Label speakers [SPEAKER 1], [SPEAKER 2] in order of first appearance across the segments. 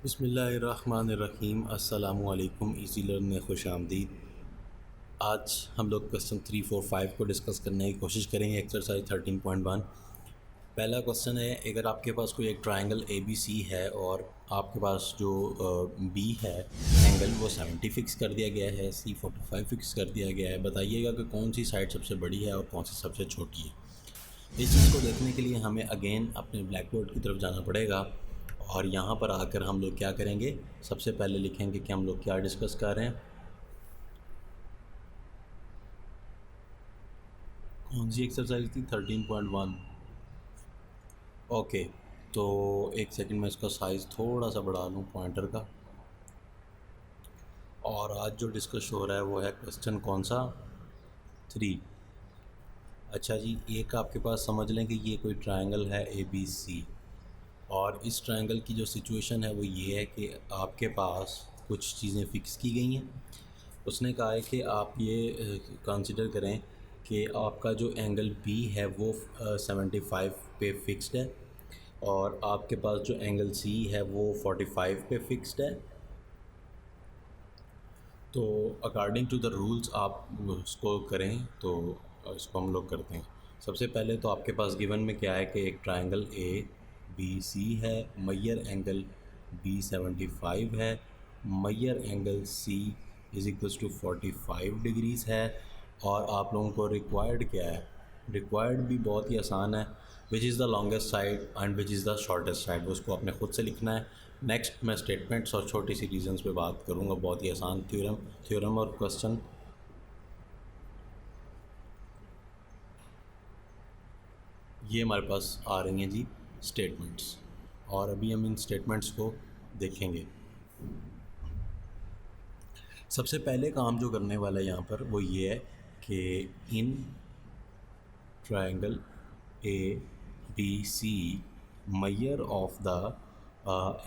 [SPEAKER 1] बिस्मिल्लाहिर्रहमानिर्रहीम। अस्सलामुअलैकुम। Easy learn में खुश आमदीद। आज हम लोग क्वेश्चन 3, 4, 5 को डिस्कस करने की कोशिश करेंगे। एक्सरसाइज 13.1। पहला क्वेश्चन है, अगर आपके पास कोई एक ट्रायंगल ए बी सी है और आपके पास जो बी है एंगल वो 70 फिक्स कर दिया गया है, सी 45 फिक्स कर दिया गया है, बताइएगा कि कौन सी साइड सबसे बड़ी है और कौन सी सबसे छोटी है। इस चीज़ को देखने के लिए हमें अगेन अपने ब्लैक बोर्ड की तरफ जाना पड़ेगा और यहाँ पर आकर हम लोग क्या करेंगे, सबसे पहले लिखेंगे कि हम लोग क्या डिस्कस कर रहे हैं। कौन सी एक्सरसाइज थी? 13.1। ओके, तो एक सेकंड में इसका साइज़ थोड़ा सा बढ़ा लूँ पॉइंटर का। और आज जो डिस्कस हो रहा है वो है क्वेश्चन कौन सा? 3। अच्छा जी, एक आपके पास समझ लें कि ये कोई ट्रायंगल है ए बी सी और इस ट्रायंगल की जो सिचुएशन है वो ये है कि आपके पास कुछ चीज़ें फ़िक्स की गई हैं। उसने कहा है कि आप ये कंसिडर करें कि आपका जो एंगल बी है वो 75 पे फ़िक्स्ड है और आपके पास जो एंगल सी है वो 45 पे फ़िक्स्ड है। तो अकॉर्डिंग टू द रूल्स आप उसको करें, तो इसको हम लोग करते हैं। सबसे पहले तो आपके पास गिवन में क्या है कि एक ट्रायंगल ए बी सी है, मैयर एंगल बी 75 है, मैयर angle C is equals to 45 degrees है। और आप लोगों को रिक्वायर्ड क्या है? रिक्वायर्ड भी बहुत ही आसान है, which is the longest side and which is the shortest side, उसको आपने खुद से लिखना है। नेक्स्ट मैं स्टेटमेंट्स और छोटी सी रीजंस पे बात करूँगा, बहुत ही आसान थ्योरम और क्वेश्चन। ये हमारे पास आ रही हैं जी स्टेटमेंट्स, और अभी हम इन स्टेटमेंट्स को देखेंगे। सबसे पहले काम जो करने वाला है यहाँ पर वो ये है कि in triangle A B C measure of the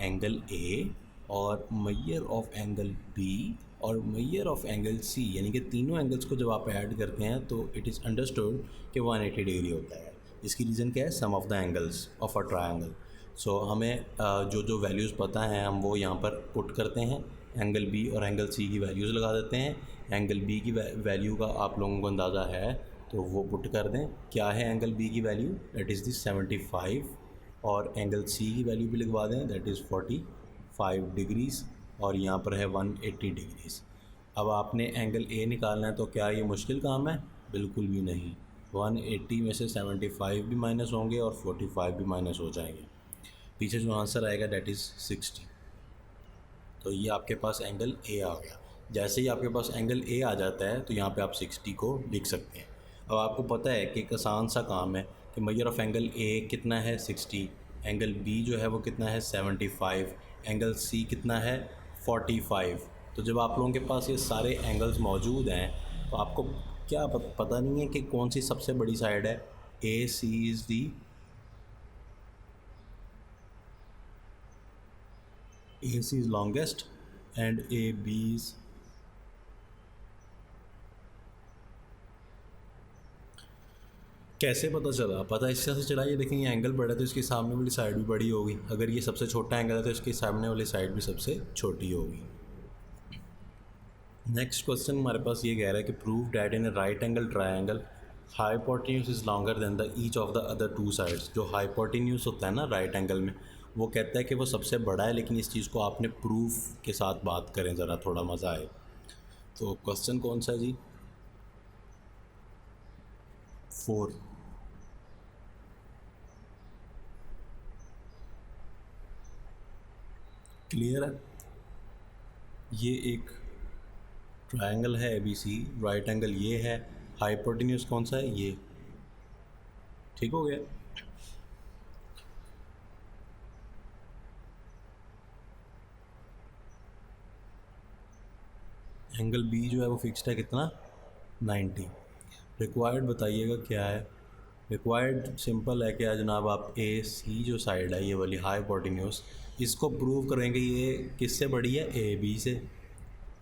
[SPEAKER 1] angle A और मैयर ऑफ एंगल बी और मैयर ऑफ एंगल सी, यानी कि तीनों एंगल्स को जब आप ऐड करते हैं तो इट इज़ अंडरस्टूड कि 180 डिग्री होता है। इसकी रीज़न क्या है? Sum of the angles of a triangle. So हमें जो जो वैल्यूज़ पता हैं हम वो यहाँ पर पुट करते हैं। एंगल बी और एंगल सी की वैल्यूज़ लगा देते हैं। एंगल बी की वैल्यू का आप लोगों को अंदाज़ा है तो वो पुट कर दें। क्या है एंगल बी की वैल्यू? That is the 75। और एंगल सी की वैल्यू भी लिखवा दें, दैट इज़ 45 डिग्रीज़ और यहाँ पर है 180 डिग्रीज़। अब आपने एंगल ए निकालना है, तो क्या ये मुश्किल काम है? बिल्कुल भी नहीं। 180 में से 75 भी माइनस होंगे और 45 भी माइनस हो जाएंगे। पीछे जो आंसर आएगा दैट इज़ 60। तो ये आपके पास एंगल ए आ गया। जैसे ही आपके पास एंगल ए आ जाता है तो यहाँ पे आप 60 को लिख सकते हैं। अब आपको पता है कि एक आसान सा काम है कि मेजर ऑफ एंगल ए कितना है? 60। एंगल बी जो है वो कितना है? 75। एंगल सी कितना है? 45। तो जब आप लोगों के पास ये सारे एंगल्स मौजूद हैं तो आपको क्या पता नहीं है कि कौन सी सबसे बड़ी साइड है? A C is the AC is longest and AB is कैसे पता चला? पता इससे से चला, ये देखें ये एंगल बड़ा है तो इसकी सामने वाली साइड भी बड़ी होगी। अगर ये सबसे छोटा एंगल है तो इसकी सामने वाली साइड भी सबसे छोटी होगी। नेक्स्ट क्वेश्चन हमारे पास ये कह रहा है कि prove that in A right angle triangle hypotenuse is longer than the each of the other two sides. जो हाइपोटेन्यूज होता है ना राइट एंगल में, वो कहता है कि वो सबसे बड़ा है, लेकिन इस चीज़ को आपने प्रूफ के साथ बात करें ज़रा, थोड़ा मज़ा आए। तो क्वेश्चन कौन सा है जी? 4। क्लियर है? ये एक ट्रायंगल है A B C, right angle ये है, हाइपोटेन्यूज कौन सा है? ये। ठीक हो गया? एंगल बी जो है वो फिक्स्ड है कितना? 90। रिक्वायर्ड बताइएगा क्या है? रिक्वायर्ड सिंपल है कि जनाब आप ए सी जो साइड है ये वाली हाइपोटेन्यूज, इसको प्रूव करेंगे ये किससे बड़ी है? ए बी से।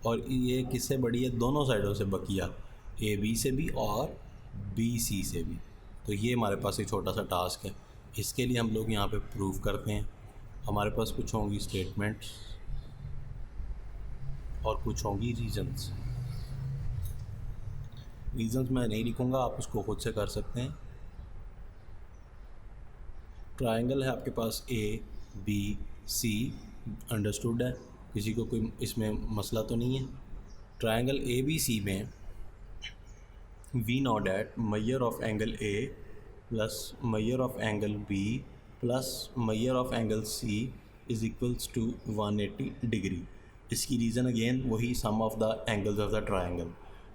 [SPEAKER 1] और ये किससे बड़ी है? दोनों साइडों से, बकिया ए बी से भी और बी सी से भी। तो ये हमारे पास एक छोटा सा टास्क है, इसके लिए हम लोग यहाँ पे प्रूव करते हैं। हमारे पास कुछ होंगी स्टेटमेंट्स और कुछ होंगी रीजंस। रीजंस मैं नहीं लिखूँगा, आप उसको खुद से कर सकते हैं। ट्रायंगल है आपके पास ए बी सी, अंडरस्टूड है, किसी को कोई इसमें मसला तो नहीं है। ट्रायंगल ए बी सी में we know that measure of angle A plus measure of angle B plus measure of angle C is equals to 180 degree. इसकी रीज़न अगेन वही sum of the angles of the triangle.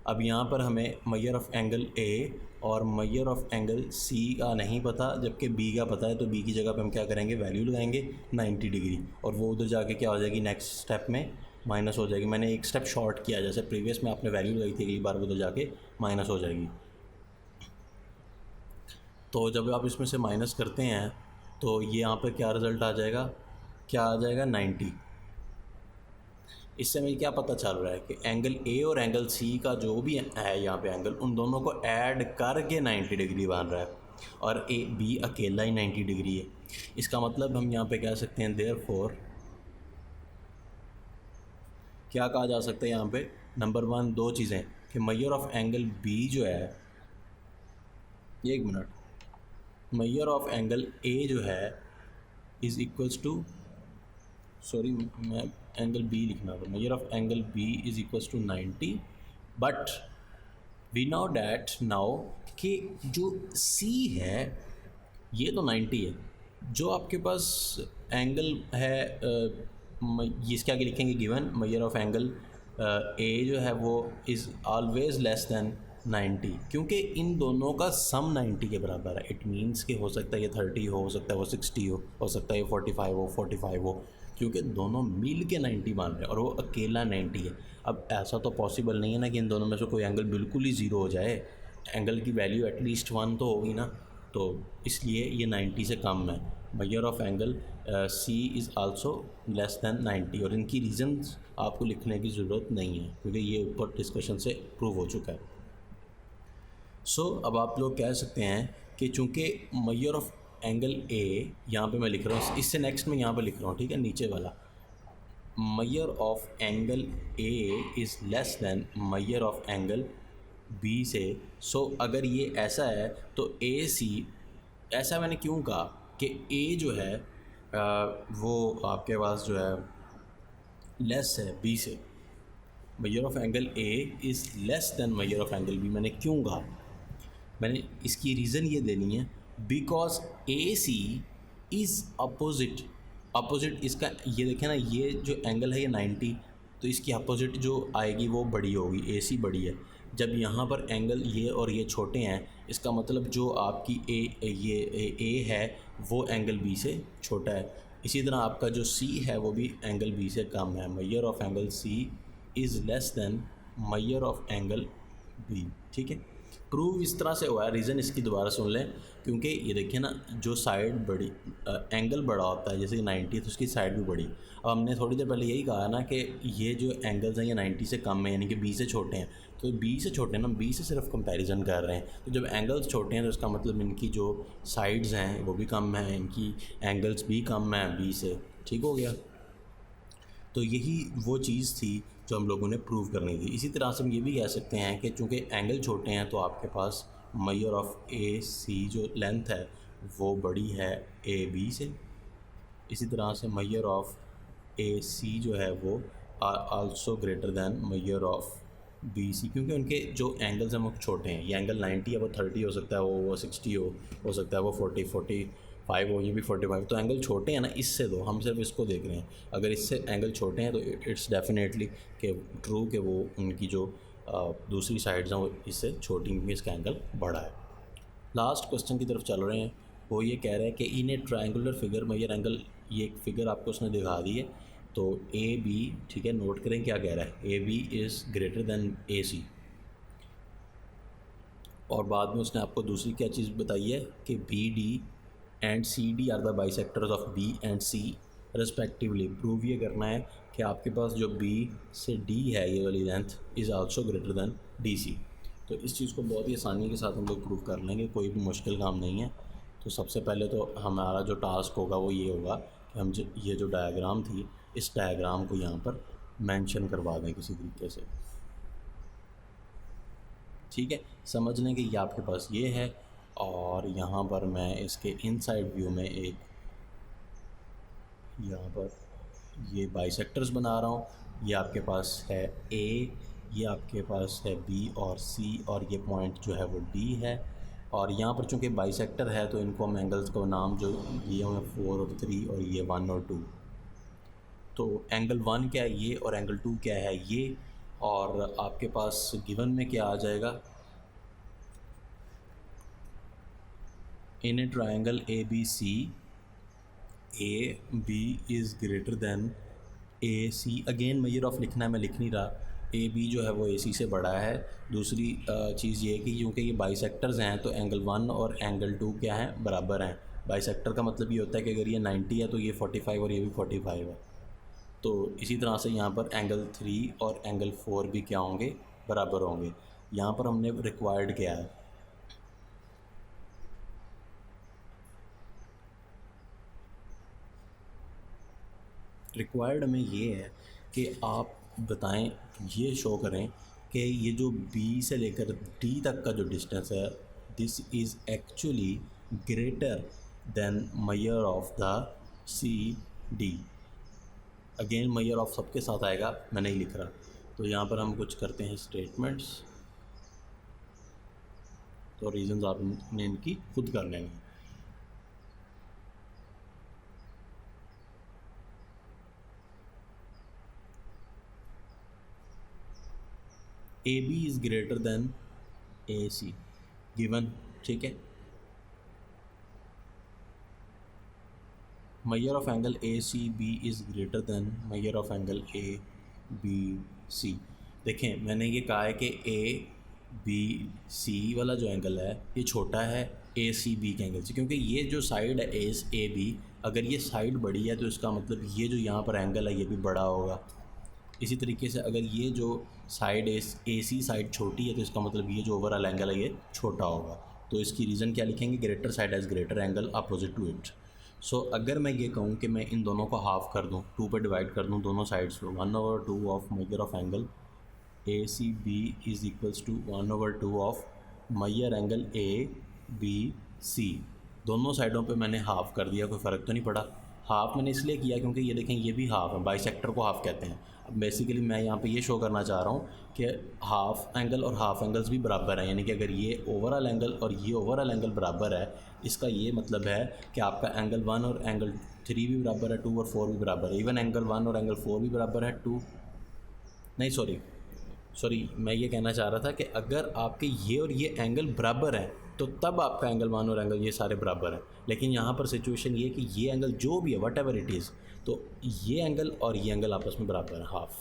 [SPEAKER 1] अब यहाँ पर हमें major of angle A और major of angle सी का नहीं पता, जबकि बी का पता है, तो बी की जगह पे हम क्या करेंगे, वैल्यू लगाएंगे 90 डिग्री, और वो उधर जाके क्या हो जाएगी, नेक्स्ट स्टेप में माइनस हो जाएगी। मैंने एक स्टेप शॉर्ट किया, जैसे प्रीवियस में आपने वैल्यू लगाई थी, अगली बार उधर जाके माइनस हो जाएगी। तो जब आप इसमें से माइनस करते हैं तो ये यहाँ पर क्या रिज़ल्ट आ जाएगा, क्या आ जाएगा, 90। इससे हमें क्या पता चल रहा है कि एंगल ए और एंगल सी का जो भी है यहाँ पे एंगल, उन दोनों को ऐड करके 90 डिग्री बन रहा है, और ए बी अकेला ही 90 डिग्री है। इसका मतलब हम यहाँ पे कह सकते हैं देयरफॉर क्या कहा जा सकता है यहाँ पे, नंबर 1 दो चीज़ें कि मेजर ऑफ एंगल बी जो है, एक minute, measure of angle A जो है इज़ इक्वल्स टू, सॉरी मैं एंगल बी लिखना था, measure of angle B is equals to 90, but we know that now कि जो सी है ये तो 90 है, जो आपके पास एंगल है इसके आगे लिखेंगे given major of angle A जो है वो इज़ ऑलवेज लेस दैन 90, क्योंकि इन दोनों का सम 90 के बराबर है। इट मीन्स कि हो सकता है ये 30 हो सकता है वो 60 हो सकता है ये 45 हो 45 हो, क्योंकि दोनों मिल के 90 मान रहे हैं और वो अकेला 90 है। अब ऐसा तो पॉसिबल नहीं है ना कि इन दोनों में से कोई एंगल बिल्कुल ही ज़ीरो हो जाए, एंगल की वैल्यू एटलीस्ट 1 तो होगी ना, तो इसलिए ये 90 से कम है। Measure of angle C is also less than 90, और इनकी रीज़न्स आपको लिखने की ज़रूरत नहीं है क्योंकि ये ऊपर डिस्कशन से प्रूव हो चुका है। अब आप लोग कह सकते हैं कि चूँकि मेजर ऑफ एंगल ए यहाँ पे मैं लिख रहा हूँ, इससे नेक्स्ट में यहाँ पे लिख रहा हूँ, ठीक है, नीचे वाला measure of angle A is less than measure of angle B से। अगर ये ऐसा है तो ए सी, ऐसा मैंने क्यों कहा कि ए जो है वो आपके पास जो है लेस है बी से, measure of angle A is less than measure of angle B, मैंने क्यों कहा, मैंने इसकी रीज़न ये देनी है because A C is opposite, opposite इसका, ये देखें ना, ये जो एंगल है ये 90, तो इसकी अपोजिट जो आएगी वो बड़ी होगी, ए सी बड़ी है। जब यहाँ पर एंगल ये और ये छोटे हैं, इसका मतलब जो आपकी ए है वो एंगल बी से छोटा है। इसी तरह आपका जो सी है वो भी एंगल बी से कम है। Measure of angle C is less than measure of angle B, ठीक है। प्रूव इस तरह से हुआ है, रीज़न इसकी दोबारा सुन लें, क्योंकि ये देखिए ना, जो साइड बड़ी एंगल बड़ा होता है, जैसे कि 90 तो उसकी साइड भी बड़ी। अब हमने थोड़ी देर पहले यही कहा ना कि ये जो एंगल्स हैं ये 90 से कम है, यानी कि बी से छोटे हैं, तो बी से छोटे हैं ना, बी से सिर्फ कंपैरिजन कर रहे हैं। तो जब एंगल्स छोटे हैं तो इसका मतलब इनकी जो साइड्स हैं वो भी कम हैं, इनकी एंगल्स भी कम हैं बी से, ठीक हो गया। तो यही वो चीज़ थी जो हम लोगों ने प्रूव करनी थी। इसी तरह से हम ये भी कह सकते हैं कि चूँकि एंगल छोटे हैं तो आपके पास मेजर ऑफ ए सी जो लेंथ है वो बड़ी है ए बी से। इसी तरह से मेजर ऑफ ए सी जो है वो also greater than measure of B C, क्योंकि उनके जो एंगल्स हैं वो छोटे हैं। ये एंगल 90 है, वो 30 हो सकता है, वो 60 हो सकता है, वो 45 हो, ये भी 45, तो एंगल छोटे हैं ना, इससे तो हम सिर्फ इसको देख रहे हैं। अगर इससे एंगल छोटे हैं तो इट्स डेफिनेटली कि ट्रू कि वो उनकी जो दूसरी साइड्स हैं वो इससे छोटी, क्योंकि इसका एंगल बड़ा है। लास्ट क्वेश्चन की तरफ चल रहे हैं, वो ये कह रहा है कि इन ए ट्रायंगुलर फिगर मेजर एंगल, ये एक फिगर आपको उसने दिखा दी है, तो ए बी, ठीक है, नोट करें क्या कह रहा है, A B is greater than A C, और बाद में उसने आपको दूसरी क्या चीज़ बताई है कि B D and C D are the bisectors of B and C respectively. Prove ये करना है कि आपके पास जो बी से डी है ये वाली length is also greater than D C. तो इस चीज़ को बहुत ही आसानी के साथ हम लोग प्रूव कर लेंगे, कोई भी मुश्किल काम नहीं है। तो सबसे पहले तो हमारा जो टास्क होगा वो ये होगा हम जो ये जो डायग्राम थी, इस डायग्राम को यहाँ पर मेंशन करवा दें किसी तरीके से। ठीक है, समझ लें कि ये आपके पास ये है, और यहाँ पर मैं इसके इनसाइड व्यू में एक यहाँ पर ये बाइसेक्टर्स बना रहा हूँ। ये आपके पास है ए, ये आपके पास है बी और सी, और ये पॉइंट जो है वो डी है। और यहाँ पर चूँकि बाइसेक्टर है तो इनको हम एंगल्स को नाम जो दिए हुए हैं 4 और 3 और ये 1 और 2। तो एंगल 1 क्या है ये, और एंगल 2 क्या है ये, और आपके पास गिवन में क्या आ जाएगा, in a triangle A B C A B is greater than A C. Again measure of लिखना है, मैं लिख नहीं रहा, ए बी जो है वो ए सी से बड़ा है। दूसरी चीज़ ये है कि क्योंकि ये बाइसेक्टर्स हैं तो एंगल 1 और एंगल 2 क्या हैं, बराबर हैं। बाइसेक्टर का मतलब ये होता है कि अगर ये 90 है तो ये 45 और ये भी 45 है। तो इसी तरह से यहाँ पर एंगल 3 और एंगल 4 भी क्या होंगे, बराबर होंगे। यहाँ पर हमने रिक्वायर्ड क्या है, रिक्वायर्ड में ये है कि आप बताएं, ये शो करें कि ये जो बी से लेकर डी तक का जो डिस्टेंस है, this is actually greater than measure of the C D. Again measure of सबके साथ आएगा, मैं नहीं लिख रहा। तो यहाँ पर हम कुछ करते हैं स्टेटमेंट्स, तो रीजंस आपने इनकी खुद कर लेंगे। A B is greater than A C given, ठीक है। Measure of angle A C B is greater than measure of angle A B C. देखें, मैंने ये कहा है कि ए बी सी वाला जो एंगल है ये छोटा है ए सी बी के एंगल से, क्योंकि ये जो साइड है ए बी, अगर ये साइड बड़ी है तो इसका मतलब ये जो यहाँ पर एंगल है ये भी बड़ा होगा। इसी तरीके से अगर ये जो साइड ए सी साइड छोटी है तो इसका मतलब ये जो ओवरऑल एंगल है ये छोटा होगा। तो इसकी रीज़न क्या लिखेंगे, greater side has greater angle opposite to it. So अगर मैं ये कहूँ कि मैं इन दोनों को हाफ़ कर दूँ, 2 पे डिवाइड कर दूँ दोनों साइड्स को, 1/2 of measure of angle A C B is equals to 1/2 of measure angle A B C. दोनों साइडों पे मैंने हाफ़ कर दिया, कोई फ़र्क तो नहीं पड़ा। हाफ़ मैंने इसलिए किया क्योंकि ये देखें ये भी हाफ़ है, बाइसेक्टर को हाफ़ कहते हैं। अब बेसिकली मैं यहाँ पे ये शो करना चाह रहा हूँ कि हाफ़ एंगल और हाफ़ एंगल्स भी बराबर हैं, यानी कि अगर ये ओवरऑल एंगल और ये ओवरऑल एंगल बराबर है, इसका ये मतलब है कि आपका एंगल 1 और एंगल 3 भी बराबर है, 2 और 4 भी बराबर है। इवन एंगल 1 और एंगल 4 भी बराबर है, 2 नहीं सॉरी मैं ये कहना चाह रहा था कि अगर आपके ये और ये एंगल बराबर है तो तब आपका एंगल 1 और एंगल ये सारे बराबर हैं। लेकिन यहाँ पर सिचुएशन ये कि ये एंगल जो भी है वट एवर इट इज़, तो ये एंगल और ये एंगल आपस में बराबर है, हाफ।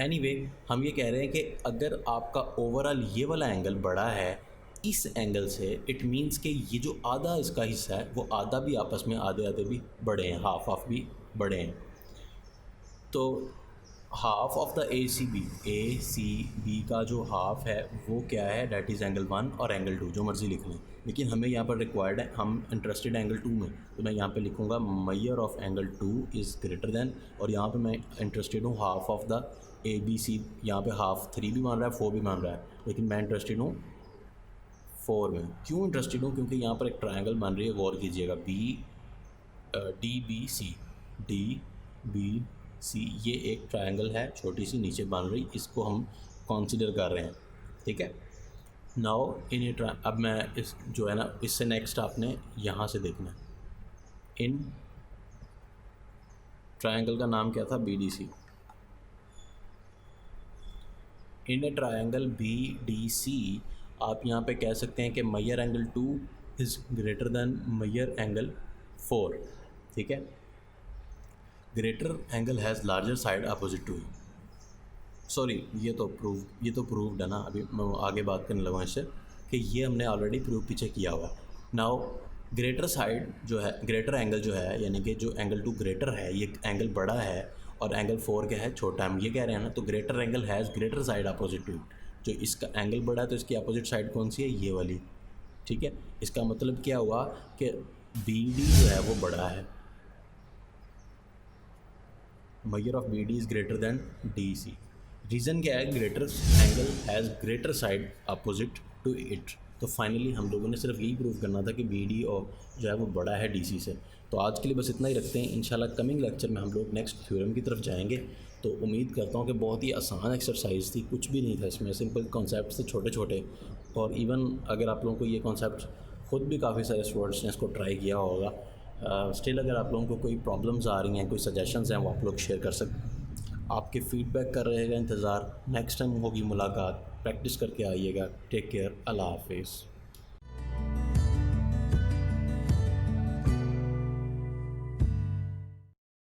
[SPEAKER 1] एनीवे, हम ये कह रहे हैं कि अगर आपका ओवरऑल ये वाला एंगल बड़ा है इस एंगल से, इट मीन्स कि ये जो आधा इसका हिस्सा है वो आधा भी आपस में आधे आधे भी बड़े हैं, हाफ भी बड़े हैं। तो half of the A C B का जो हाफ है वो क्या है, डैट इज़ एंगल 1 और एंगल 2, जो मर्ज़ी लिख लें। लेकिन हमें यहाँ पर रिक्वायर्ड है, हम इंटरेस्टेड एंगल 2 में, तो मैं यहाँ पे लिखूँगा measure of angle 2 is greater than, और यहाँ पे मैं इंटरेस्टेड हूँ half of the A B C. यहाँ पे हाफ 3 भी मान रहा है, 4 भी मान रहा है, लेकिन मैं इंटरेस्टेड हूँ 4 में। क्यों इंटरेस्टेड हूँ, क्योंकि यहाँ पर एक ट्रायंगल बन रही है, गौर कीजिएगा, डी बी सी, ये एक ट्रायंगल है छोटी सी नीचे बन रही, इसको हम कंसीडर कर रहे हैं, ठीक है। नाउ अब मैं इस जो है ना, इससे नेक्स्ट आपने यहाँ से देखना है, इन ट्रायंगल का नाम क्या था, B D C. In a triangle B D C आप यहाँ पे कह सकते हैं कि measure angle 2 is greater than measure angle 4, ठीक है। Greater angle has larger side opposite to, sorry ये तो प्रूव्ड है ना, अभी मैं आगे बात करने लगा इससे कि ये हमने ऑलरेडी प्रूव पीछे किया हुआ। नाउ ग्रेटर साइड जो है, ग्रेटर एंगल जो है, यानी कि जो एंगल 2 ग्रेटर है, ये एंगल बड़ा है और एंगल 4 क्या है, छोटा है, हम ये कह रहे हैं ना। तो greater angle has greater side opposite to, जो इसका एंगल बड़ा है तो इसकी अपोजिट साइड कौन सी है, ये वाली, ठीक है। इसका मतलब क्या हुआ कि बी डी जो है वो बड़ा है, measure of B D is greater than D C. Reason क्या है? Greater angle has greater side opposite to it. तो फाइनली हम लोगों ने सिर्फ यही प्रूव करना था कि बी डी और जो है वो बड़ा है डी सी से। तो आज के लिए बस इतना ही रखते हैं। इंशाल्लाह कमिंग लेक्चर में हम लोग नेक्स्ट थ्योरम की तरफ जाएंगे। तो उम्मीद करता हूँ कि बहुत ही आसान एक्सरसाइज थी, कुछ भी नहीं था इसमें, सिंपल कॉन्सेप्ट थे छोटे छोटे। और इवन अगर आप लोगों को ये कॉन्सेप्ट खुद भी काफ़ी सारे स्टूडेंट्स ने इसको ट्राई किया होगा। स्टिल अगर आप लोगों को कोई प्रॉब्लम्स आ रही हैं, कोई सजेशंस हैं, वो आप लोग शेयर कर सकते। आपके फीडबैक का रहेगा इंतज़ार। नेक्स्ट टाइम होगी मुलाकात, प्रैक्टिस करके आइएगा। टेक केयर, अल्लाह हाफिज़।